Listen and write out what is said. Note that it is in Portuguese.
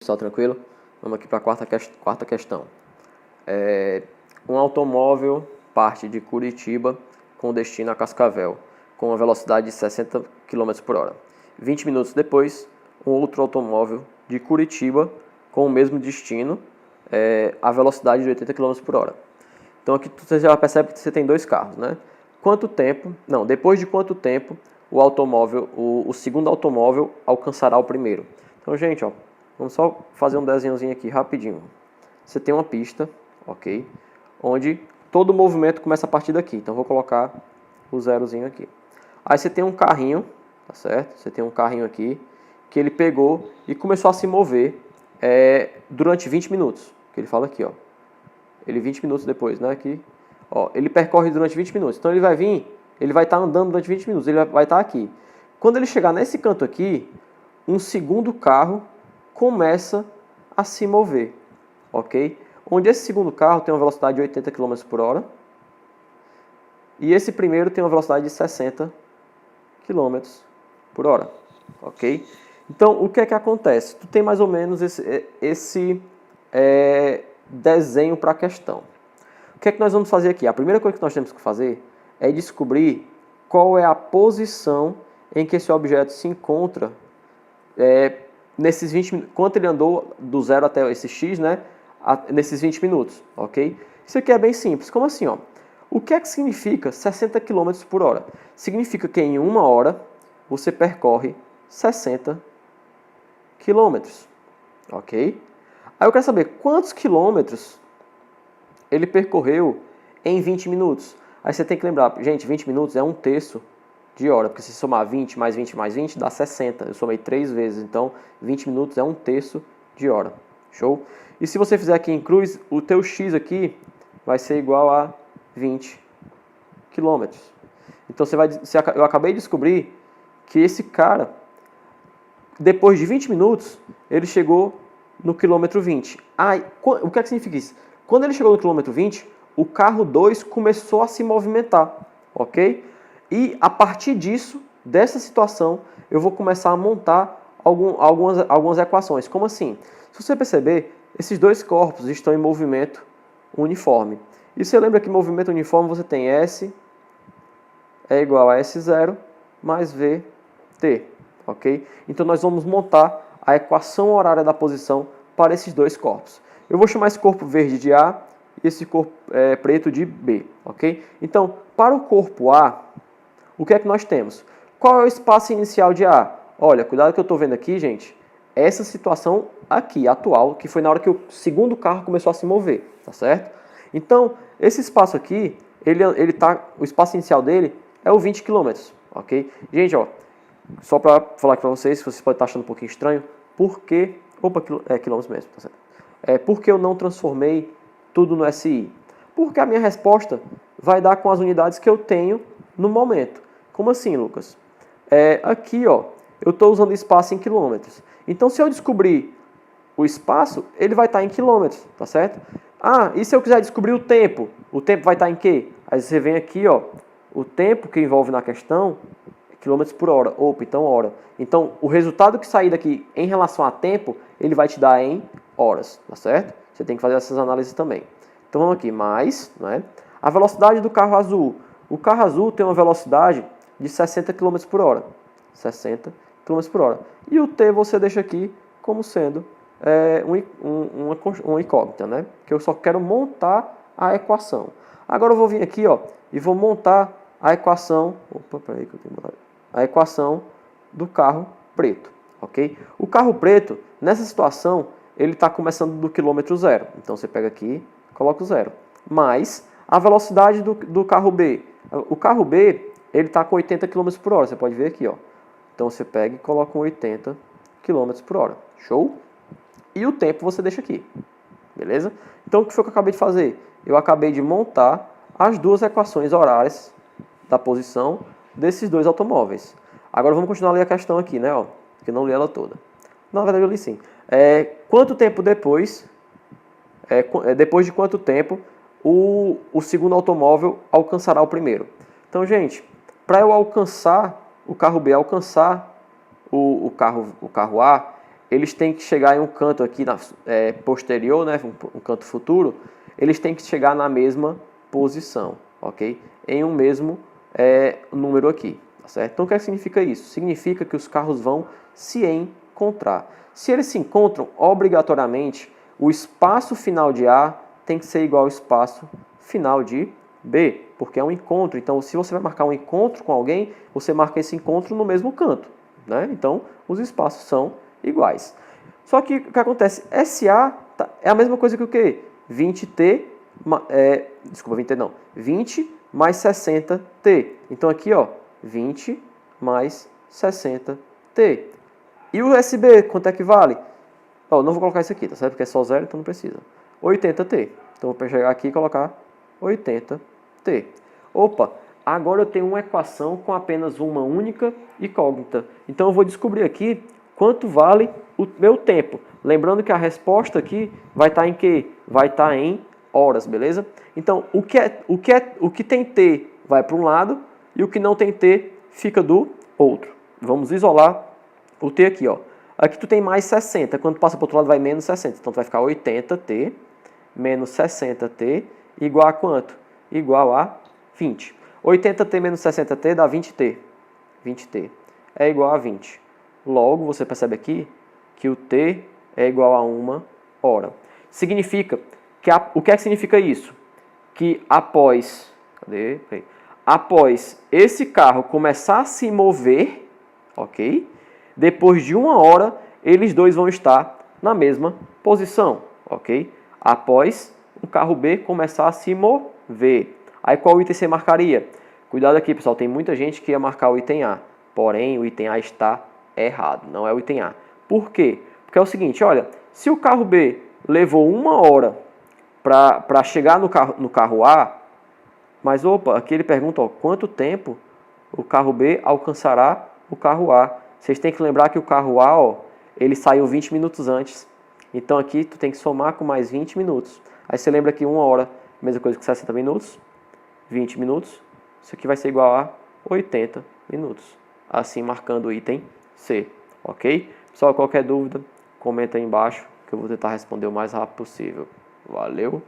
Pessoal, tranquilo? Vamos aqui para a quarta questão. Um automóvel parte de Curitiba com destino a Cascavel, com uma velocidade de 60 km por hora. 20 minutos depois, um outro automóvel de Curitiba com o mesmo destino, a velocidade de 80 km por hora. Então aqui você já percebe que você tem dois carros, né? Depois de quanto tempo o segundo automóvel alcançará o primeiro? Então, gente, ó, vamos só fazer um desenhozinho aqui rapidinho. Você tem uma pista, ok? Onde todo o movimento começa a partir daqui. Então, vou colocar o zerozinho aqui. Aí você tem um carrinho, tá certo? Você tem um carrinho aqui que ele pegou e começou a se mover durante 20 minutos. Que ele fala aqui, ó. Ele 20 minutos depois, né? Aqui, ó, ele percorre durante 20 minutos. Então, ele vai estar andando durante 20 minutos. Ele vai estar aqui. Quando ele chegar nesse canto aqui, um segundo carro começa a se mover, ok? Onde esse segundo carro tem uma velocidade de 80 km por hora e esse primeiro tem uma velocidade de 60 km por hora, ok? Então, o que é que acontece? Tu tem mais ou menos esse desenho para a questão. O que é que nós vamos fazer aqui? A primeira coisa que nós temos que fazer é descobrir qual é a posição em que esse objeto se encontra nesses 20 minutos, quanto ele andou do zero até esse x, né, nesses 20 minutos, ok? Isso aqui é bem simples. Como assim, ó? O que é que significa 60 km por hora? Significa que em uma hora você percorre 60 km, ok? Aí eu quero saber quantos quilômetros ele percorreu em 20 minutos. Aí você tem que lembrar, gente, 20 minutos é 1/3 de hora, porque se somar 20 mais 20 mais 20 dá 60. Eu somei 3 vezes, então 20 minutos é 1/3 de hora. Show? E se você fizer aqui em cruz, o teu x aqui vai ser igual a 20 km. Então eu acabei de descobrir que esse cara, depois de 20 minutos, ele chegou no quilômetro 20. O que é que significa isso? Quando ele chegou no quilômetro 20, o carro 2 começou a se movimentar, ok? E a partir disso, dessa situação, eu vou começar a montar algumas equações. Como assim? Se você perceber, esses dois corpos estão em movimento uniforme. E você lembra que movimento uniforme você tem S é igual a S0 mais VT, ok? Então nós vamos montar a equação horária da posição para esses dois corpos. Eu vou chamar esse corpo verde de A e esse corpo preto de B, ok? Então, para o corpo A, o que é que nós temos? Qual é o espaço inicial de A? Olha, cuidado que eu estou vendo aqui, gente. Essa situação aqui, atual, que foi na hora que o segundo carro começou a se mover, tá certo? Então, esse espaço aqui, o espaço inicial dele é o 20 km, ok? Gente, ó, só para falar aqui para vocês, vocês podem estar achando um pouquinho estranho, porque... Opa, quilômetros mesmo, tá certo? Por que eu não transformei tudo no SI? Porque a minha resposta vai dar com as unidades que eu tenho no momento. Como assim, Lucas? Aqui, ó, eu estou usando espaço em quilômetros. Então, se eu descobrir o espaço, ele vai estar em quilômetros, tá certo? E se eu quiser descobrir o tempo? O tempo vai estar em quê? Aí você vem aqui, ó, o tempo que envolve na questão é quilômetros por hora. Então hora. Então, o resultado que sair daqui em relação a tempo, ele vai te dar em horas, tá certo? Você tem que fazer essas análises também. Então, vamos aqui, mais, né? A velocidade do carro azul. O carro azul tem uma velocidade de 60 km por hora. 60 km por hora. E o T você deixa aqui como sendo uma incógnita, né? Que eu só quero montar a equação. Agora eu vou vir aqui, ó, e vou montar a equação... A equação do carro preto, ok? O carro preto, nessa situação, ele está começando do quilômetro 0. Então você pega aqui, coloca o 0. Mais a velocidade do carro B. O carro B, ele está com 80 km por hora. Você pode ver aqui, ó. Então você pega e coloca 80 km por hora. Show? E o tempo você deixa aqui. Beleza? Então o que foi que eu acabei de fazer? Eu acabei de montar as duas equações horárias da posição desses dois automóveis. Agora vamos continuar a ler a questão aqui, né? Ó, porque eu não li ela toda. Na verdade eu li sim. Quanto tempo depois... depois de quanto tempo o segundo automóvel alcançará o primeiro? Então, gente, para eu alcançar o carro B, alcançar o carro A, eles têm que chegar em um canto aqui posterior, né, um canto futuro, eles têm que chegar na mesma posição, ok? Em um mesmo número aqui, tá certo? Então o que significa isso? Significa que os carros vão se encontrar. Se eles se encontram, obrigatoriamente, o espaço final de A tem que ser igual ao espaço final de B, porque é um encontro. Então, se você vai marcar um encontro com alguém, você marca esse encontro no mesmo canto, né? Então, os espaços são iguais. Só que o que acontece? SA é a mesma coisa que o quê? 20T, 20 mais 60T. Então, aqui, ó, 20 mais 60T. E o USB, quanto é que vale? Ó, não vou colocar isso aqui, tá certo? Porque é só zero, então não precisa. 80T. Então, vou chegar aqui e colocar 80T. Opa, agora eu tenho uma equação com apenas uma única incógnita. Então, eu vou descobrir aqui quanto vale o meu tempo. Lembrando que a resposta aqui vai estar em quê? Vai estar em horas, beleza? Então, o que tem T vai para um lado e o que não tem T fica do outro. Vamos isolar o T aqui, ó. Aqui tu tem mais 60, quando passa para o outro lado vai menos 60. Então, tu vai ficar 80T menos 60T igual a quanto? Igual a 20. 80T menos 60T dá 20T. 20T é igual a 20. Logo, você percebe aqui que o T é igual a 1 hora. Significa que o que é que significa isso? Que após esse carro começar a se mover, ok? Depois de 1 hora, eles dois vão estar na mesma posição, ok? Após o carro B começar a se mover. Aí qual item você marcaria? Cuidado aqui, pessoal, tem muita gente que ia marcar o item A. Porém, o item A está errado, não é o item A. Por quê? Porque é o seguinte, olha, se o carro B levou 1 hora para chegar no carro A, mas opa, aqui ele pergunta, ó, quanto tempo o carro B alcançará o carro A. Vocês têm que lembrar que o carro A, ó, ele saiu 20 minutos antes. Então aqui tu tem que somar com mais 20 minutos. Aí você lembra que 1 hora, mesma coisa que 60 minutos, 20 minutos, isso aqui vai ser igual a 80 minutos. Assim marcando o item C, ok? Pessoal, qualquer dúvida, comenta aí embaixo que eu vou tentar responder o mais rápido possível. Valeu!